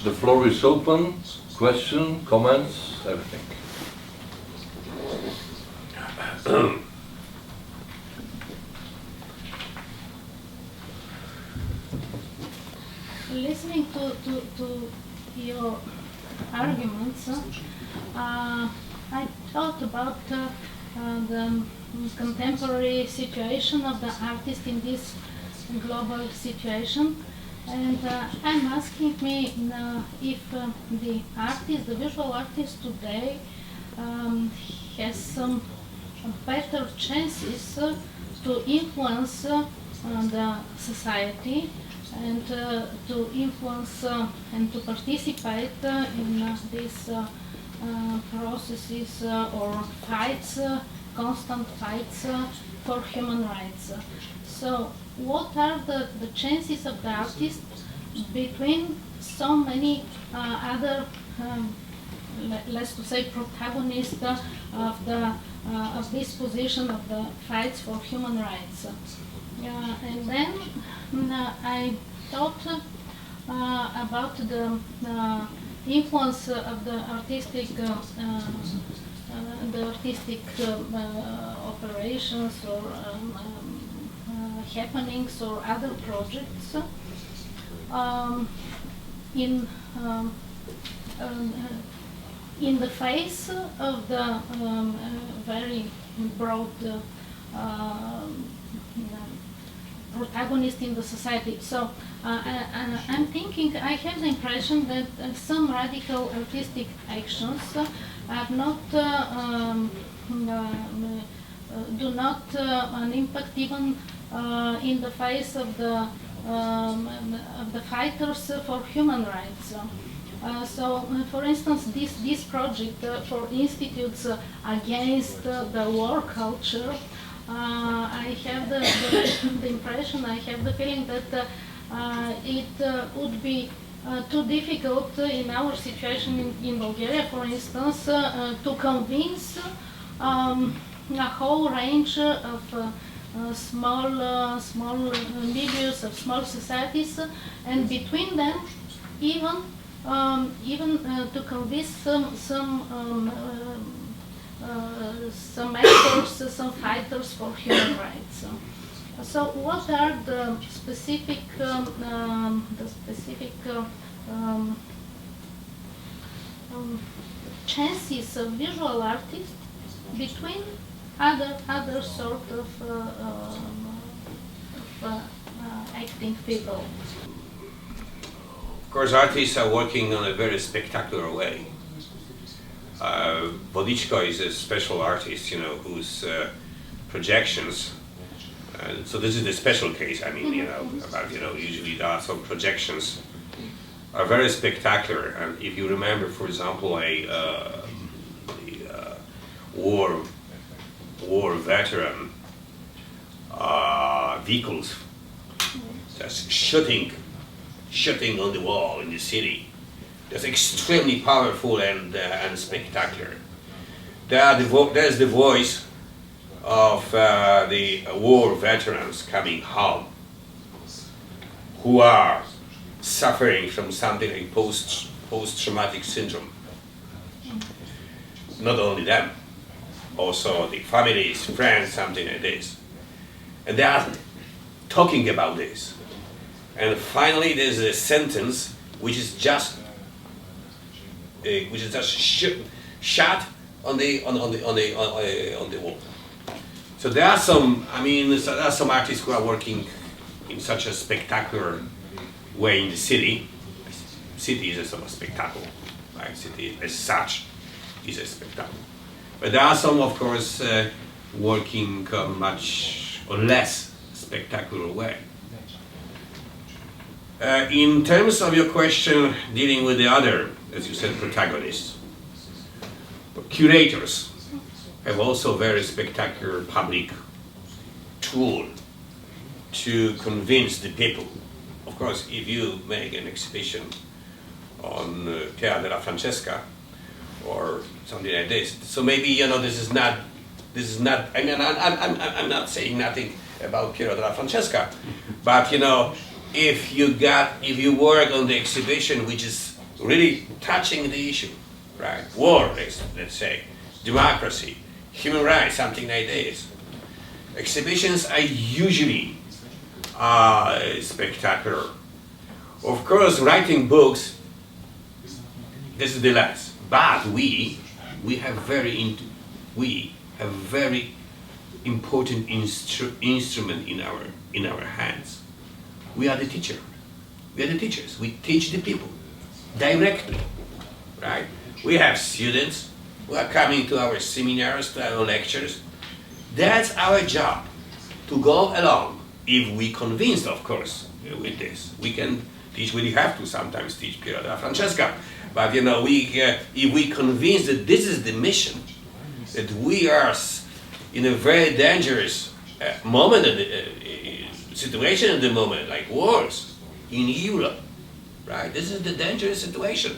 The floor is open. Question, comments, everything. Listening to your arguments, I thought about the contemporary situation of the artist in this global situation, and I'm asking me if the artist, the visual artist today, has some better chances to influence the society and to influence and to participate in these processes or fights, constant fights for human rights. So what are the chances of the artist between so many other, let's say, protagonists of this position of the fights for human rights? And then I thought about the influence of the artistic operations or happenings or other projects in the face of the very broad protagonist in the society. So I'm thinking, I have the impression that some radical artistic actions are not do not an impact even in the face of the fighters for human rights. So, for instance, this project for institutes against the war culture, I have the impression, I have the feeling that it would be too difficult in our situation in Bulgaria, for instance, to convince a whole range of small milieux, of small societies, and between them, even to convince some actors, some fighters for human rights. So, what are the specific chances of visual artists between other sort of acting people? Of course, artists are working on a very spectacular way. Vodichko is a special artist, you know, whose projections. So this is the special case. I mean, usually there are some projections are very spectacular. And if you remember, for example, a war veteran vehicles just shooting on the wall in the city. That's extremely powerful and spectacular. There's the voice of the war veterans coming home, who are suffering from something like post-traumatic syndrome. Not only them, also the families, friends, something like this. And they are talking about this. And finally, there's a sentence which is just shot on the wall. So there are some. I mean, there are some artists who are working in such a spectacular way in the city. City is a sort of spectacle, right? City as such is a spectacle. But there are some, of course, working much or less spectacular way. In terms of your question dealing with the other, as you said, protagonists, curators have also a very spectacular public tool to convince the people. Of course, if you make an exhibition on Teatro della Francesca or something like this, so maybe this is not. I mean, I'm not saying nothing about Teatro della Francesca, but if you work on the exhibition which is really touching the issue, right? War, let's say, democracy, human rights, something like this. Exhibitions are usually spectacular. Of course, writing books, this is the last. But we have very important instrument in our hands. We are the teacher. We are the teachers. We teach the people directly, right? We have students who are coming to our seminars, to our lectures. That's our job, to go along. If we convinced, of course, with this, we can teach. We have to sometimes teach Piotr and Francesca, but you know, if we convince that this is the mission, that we are in a very dangerous moment, situation at the moment, like wars in Europe, right? This is the dangerous situation.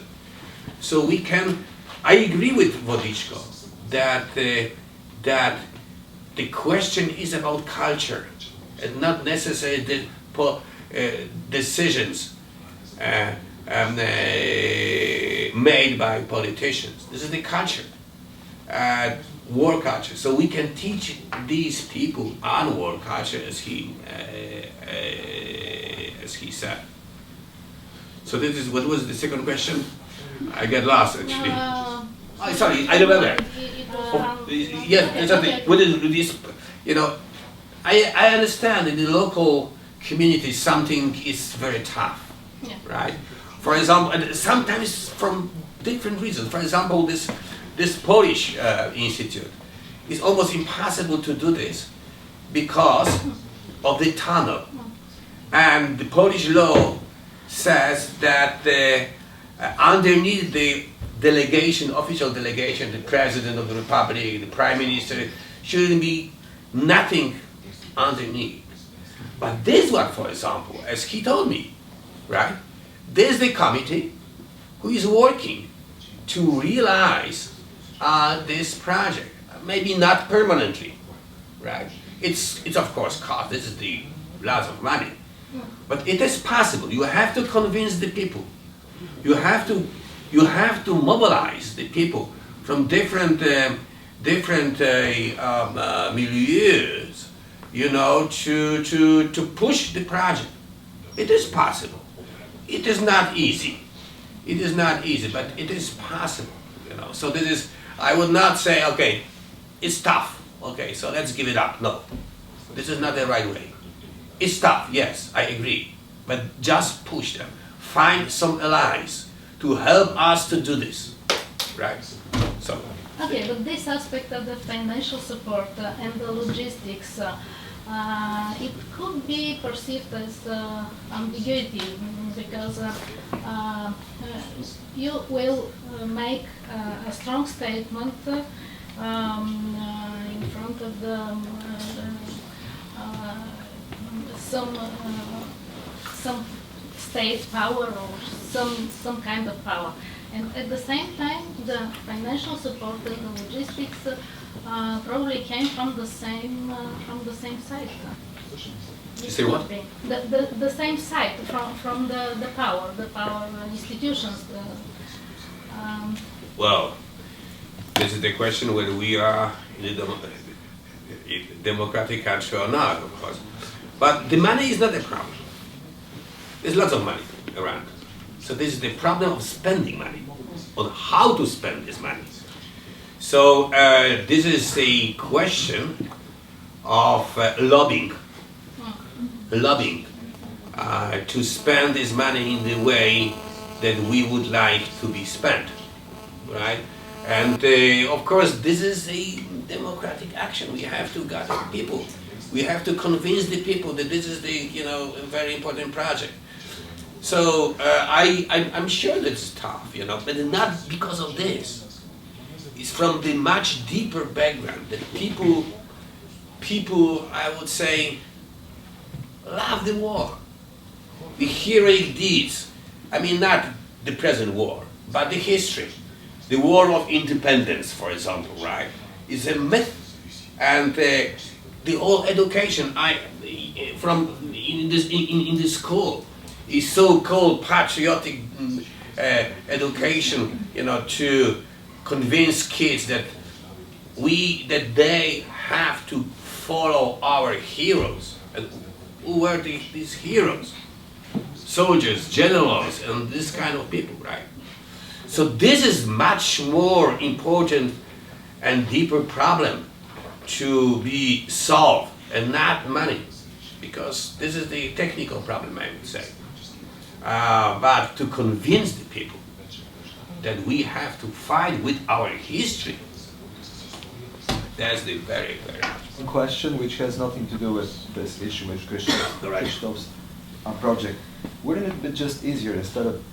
So we can. I agree with Wodiczko that the question is about culture and not necessarily the decisions made by politicians. This is the culture, war culture. So we can teach these people on war culture, as he said. So this is, what was the second question? I get lost actually. Sorry, I remember. Yes, exactly. What is this? You know, I understand in the local community something is very tough, right? For example, and sometimes from different reasons. For example, this Polish institute, it's almost impossible to do this because of the tunnel, and the Polish law says that underneath the delegation, official delegation, the president of the republic, the prime minister, shouldn't be nothing underneath. But this one, for example, as he told me, right? There's the committee who is working to realize this project. Maybe not permanently, right? It's of course cost. This is the lots of money, but it is possible. You have to convince the people. You have to mobilize the people from different milieus, you know, to push the project. It is possible. It is not easy. It is not easy, but it is possible, you know. So this is, I would not say, okay, it's tough, okay, so let's give it up. No, this is not the right way. It's tough, yes, I agree, but just push them. Find some allies to help us to do this, right? So. Okay, but this aspect of the financial support and the logistics, it could be perceived as ambiguity because you will make a strong statement in front of some state power or some kind of power, and at the same time the financial support and the logistics probably came from the same side. You say what? The same side from the power institutions. Well, this is the question whether we are in a democratic country or not, of course. But the money is not a problem. There's lots of money around. So this is the problem of spending money, on how to spend this money. So this is a question of lobbying to spend this money in the way that we would like to be spent, right? And of course, this is a democratic action. We have to gather people. We have to convince the people that this is a very important project. So I'm sure that it's tough, but not because of this. It's from the much deeper background that people, I would say, love the war. The heroic deeds. I mean, not the present war, but the history. The War of Independence, for example, right, is a myth. And the whole education in the school is so-called patriotic education, you know, to convince kids that they have to follow our heroes. And who were these heroes? Soldiers, generals, and this kind of people, right? So this is much more important and deeper problem to be solved, and not money, because this is the technical problem, I would say. But to convince the people that we have to fight with our history, that's the very, very One question which has nothing to do with this issue with Krzysztof's project. Wouldn't it be just easier, instead of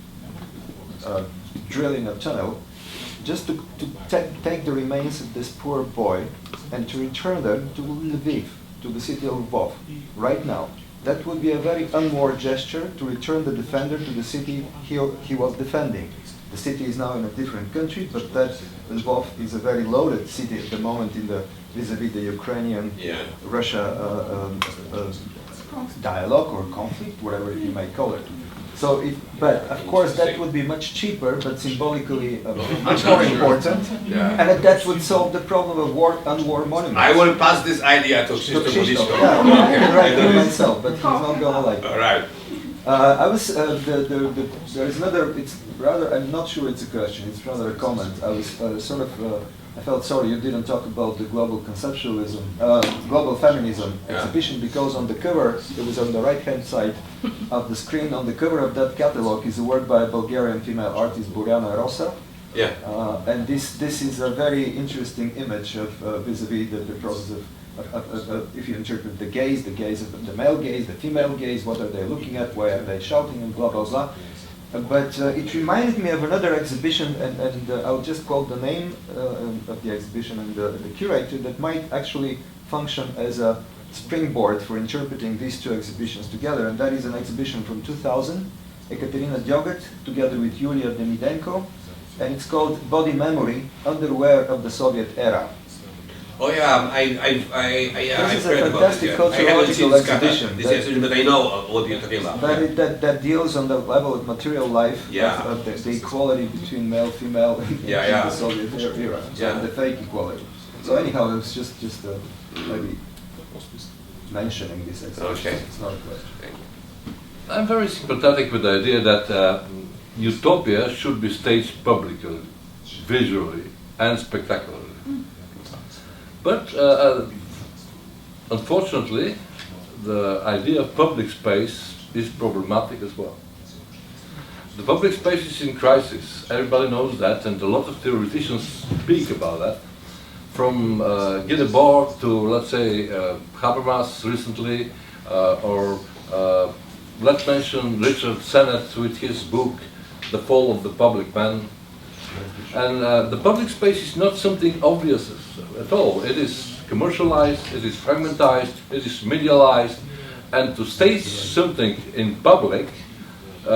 drilling a tunnel, just to take the remains of this poor boy and to return them to Lviv, to the city of Lvov, right now? That would be a very unwar gesture to return the defender to the city he was defending. The city is now in a different country, but that Lvov is a very loaded city at the moment in the vis-a-vis the Ukrainian-Russia dialogue or conflict, whatever you may call it. So, but of course that would be much cheaper, but symbolically much more important, and that would solve the problem of unwar monuments. I will pass this idea to Krzysztof. Yeah, I can write it myself, but he's not gonna like it. All right. I was there is another. It's rather. I'm not sure it's a question. It's rather a comment. I was I felt sorry you didn't talk about the global conceptualism, global feminism exhibition, because on the cover, it was on the right-hand side of the screen. On the cover of that catalog is a work by a Bulgarian female artist, Borjana Rosa. Yeah. And this is a very interesting image of vis-a-vis the process of if you interpret the gaze of the male gaze, the female gaze, what are they looking at, why are they shouting, and blah blah blah. But it reminded me of another exhibition, and I'll just quote the name of the exhibition and the curator, that might actually function as a springboard for interpreting these two exhibitions together, and that is an exhibition from 2000, Ekaterina Djogat, together with Yulia Demidenko, and it's called Body Memory, Underwear of the Soviet Era. Oh yeah, This is a fantastic cultural exhibition. But I know what you're talking about. But that deals on the level of material life, of the equality between male, female in the Soviet era, and the fake equality. So anyhow, it's just maybe mentioning this exhibition. Okay. It's not a question. I'm very sympathetic with the idea that utopia should be staged publicly, visually, and spectacularly. But unfortunately, the idea of public space is problematic as well. The public space is in crisis. Everybody knows that, and a lot of theoreticians speak about that. From Gidebord to, let's say, Habermas recently, or let's mention Richard Sennett with his book, The Fall of the Public Man. And the public space is not something obvious at all. It is commercialized, it is fragmentized, it is medialized, and to stage something in public,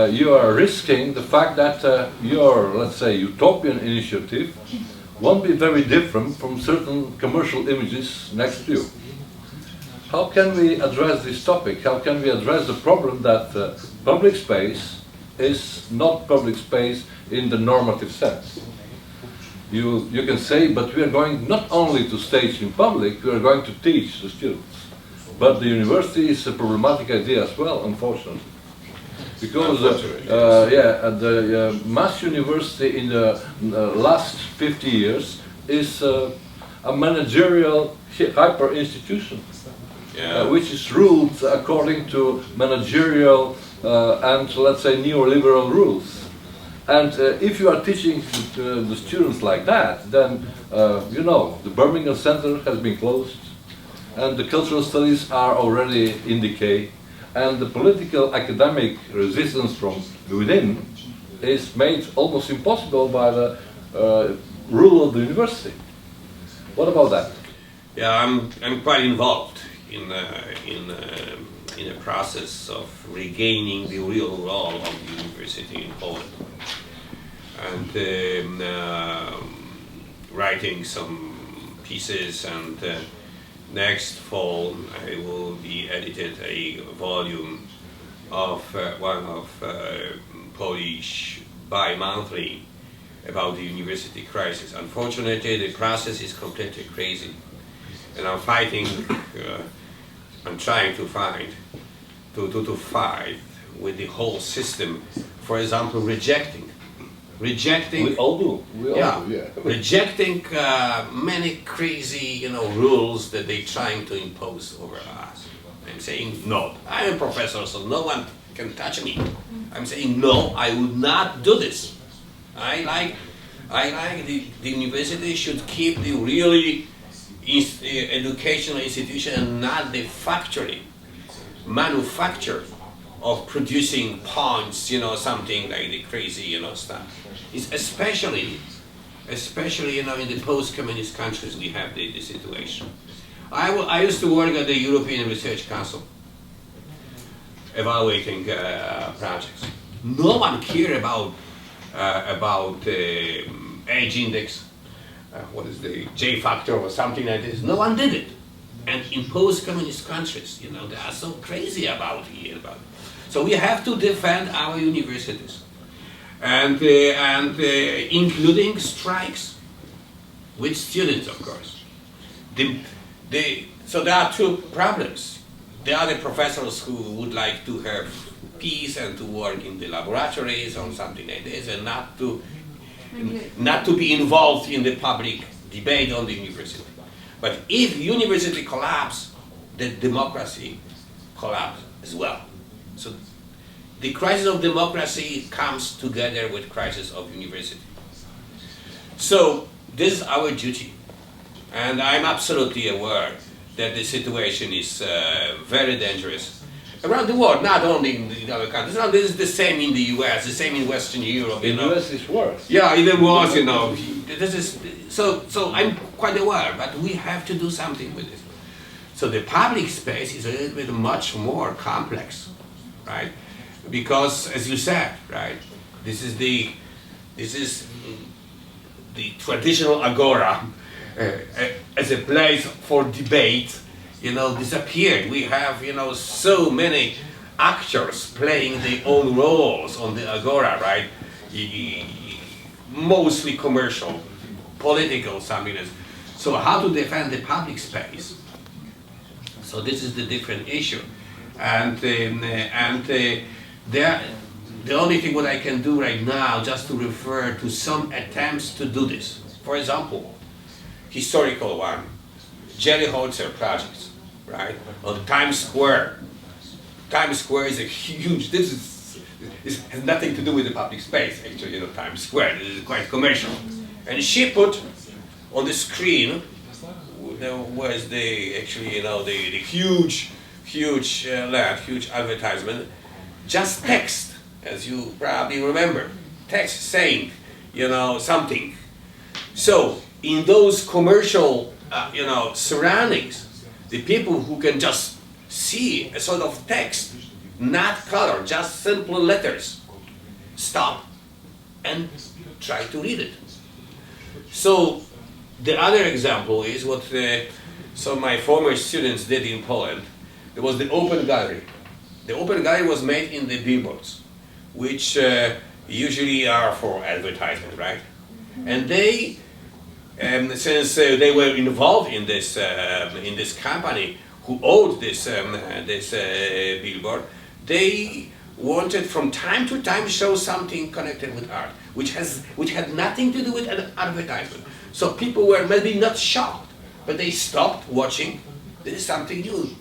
you are risking the fact that your, let's say, utopian initiative won't be very different from certain commercial images next to you. How can we address this topic? How can we address the problem that public space is not public space in the normative sense? You can say, but we are going not only to stage in public, we are going to teach the students. But the university is a problematic idea as well, unfortunately. Because the mass university in the last 50 years is a managerial hyper-institution, which is ruled according to managerial and, let's say, neoliberal rules. And if you are teaching the students like that, then, you know, the Birmingham Center has been closed, and the cultural studies are already in decay, and the political academic resistance from within is made almost impossible by the rule of the university. What about that? Yeah, I'm quite involved in a process of regaining the real role of the university in Poland, and writing some pieces, and next fall I will be edited a volume of one of Polish bi-monthly about the university crisis. Unfortunately, the process is completely crazy, and I'm fighting. I'm trying to fight with the whole system. For example, rejecting. We all do. Rejecting many crazy, rules that they're trying to impose over us. I'm saying no. I'm a professor, so no one can touch me. I'm saying no. I would not do this. I like the university should keep the really educational institution and not the manufacture of producing points, something like the crazy, stuff. It's especially, in the post-communist countries we have the situation. I used to work at the European Research Council, evaluating projects. No one cared about age index, what is the J factor or something like this. No one did it. And in post-communist countries, they are so crazy about it. So we have to defend our universities, and including strikes with students, of course. So there are two problems. There are the professors who would like to have peace and to work in the laboratories or something like this, and not to be involved in the public debate on the university. But if university collapse, the democracy collapse as well. So the crisis of democracy comes together with crisis of university. So this is our duty, and I'm absolutely aware that the situation is very dangerous around the world, not only in the other countries. No, this is the same in the US, the same in Western Europe. In the US is worse. Yeah, even worse. This is so I'm quite aware, but we have to do something with it. So the public space is a little bit much more complex, right? Because, as you said, right, this is the traditional agora as a place for debate, disappeared. We have, so many actors playing their own roles on the agora, right? Mostly commercial, political, something else. So how to defend the public space? So this is the different issue, and the only thing what I can do right now, just to refer to some attempts to do this. For example, historical one, Jerry Holzer projects, right, on Times Square. Times Square is a huge. This has nothing to do with the public space. Actually, Times Square. This is quite commercial, and she put on the screen was the huge advertisement, just text, as you probably remember, text saying, something. So in those commercial, surroundings, the people who can just see a sort of text, not color, just simple letters, stop and try to read it. So the other example is what some of my former students did in Poland. There was the open gallery. The open gallery was made in the billboards, which usually are for advertisement, right? And they, since they were involved in this company who owned this billboard, they wanted from time to time show something connected with art, which had nothing to do with an advertisement. So people were maybe not shocked, but they stopped watching. This is something new,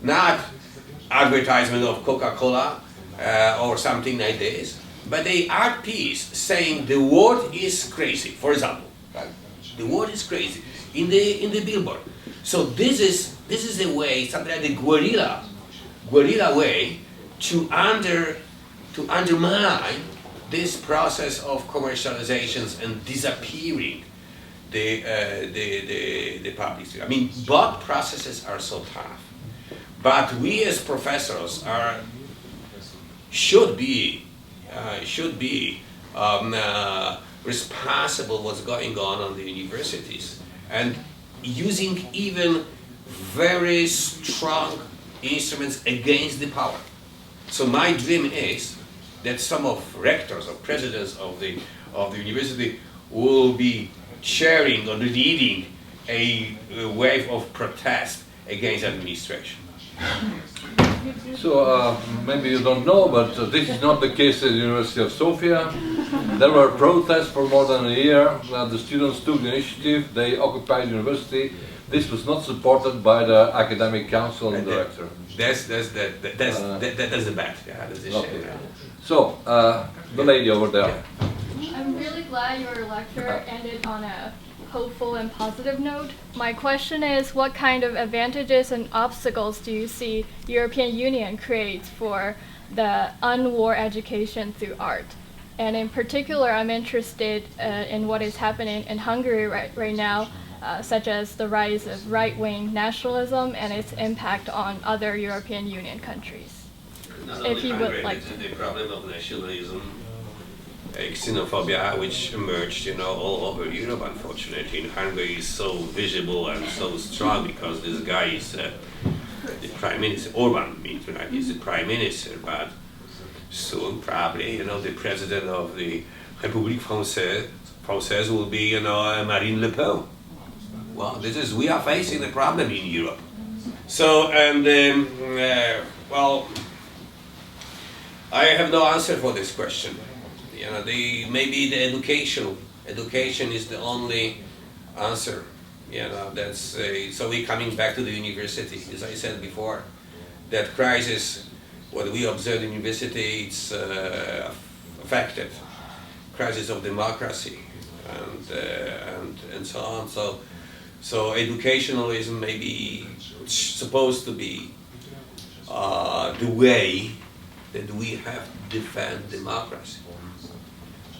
not advertisement of Coca-Cola or something like this, but a art piece saying the world is crazy. For example, right? The world is crazy in the billboard. So this is a way, something like the guerrilla way to undermine this process of commercializations and disappearing the public sphere. I mean, both processes are so tough, but we as professors should be responsible what's going on the universities, and using even very strong instruments against the power. So my dream is that some of rectors or presidents of the university will be chairing or leading a wave of protest against administration. So maybe you don't know, but this is not the case at the University of Sofia. There were protests for more than a year. The students took the initiative, they occupied the university. This was not supported by the academic council and director. That's the bad. Yeah, that's the shame. Okay. So, the lady over there. I'm really glad your lecture ended on a hopeful and positive note. My question is, what kind of advantages and obstacles do you see European Union creates for the unwar education through art? And in particular, I'm interested in what is happening in Hungary right now, such as the rise of right-wing nationalism and its impact on other European Union countries. If you would like to. The problem of nationalism, xenophobia, which emerged, all over Europe. Unfortunately, in Hungary is so visible and so strong because this guy is the prime minister. Orban means, right? He's the prime minister, but soon probably, the president of the République Française will be, Marine Le Pen. Well, we are facing the problem in Europe. So, and well, I have no answer for this question. Maybe the education is the only answer. So we're coming back to the university. As I said before, that crisis, what we observe in university, it's affected crisis of democracy and so on. So educationalism may be supposed to be the way that we have to defend democracy.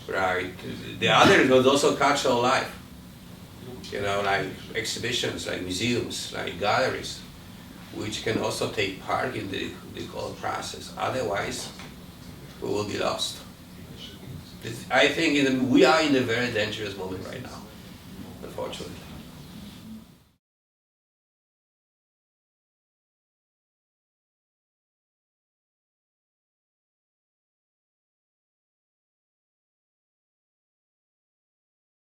Right. The other was also cultural life. Like exhibitions, like museums, like galleries, which can also take part in the whole process. Otherwise, we will be lost. I think we are in a very dangerous moment right now, unfortunately.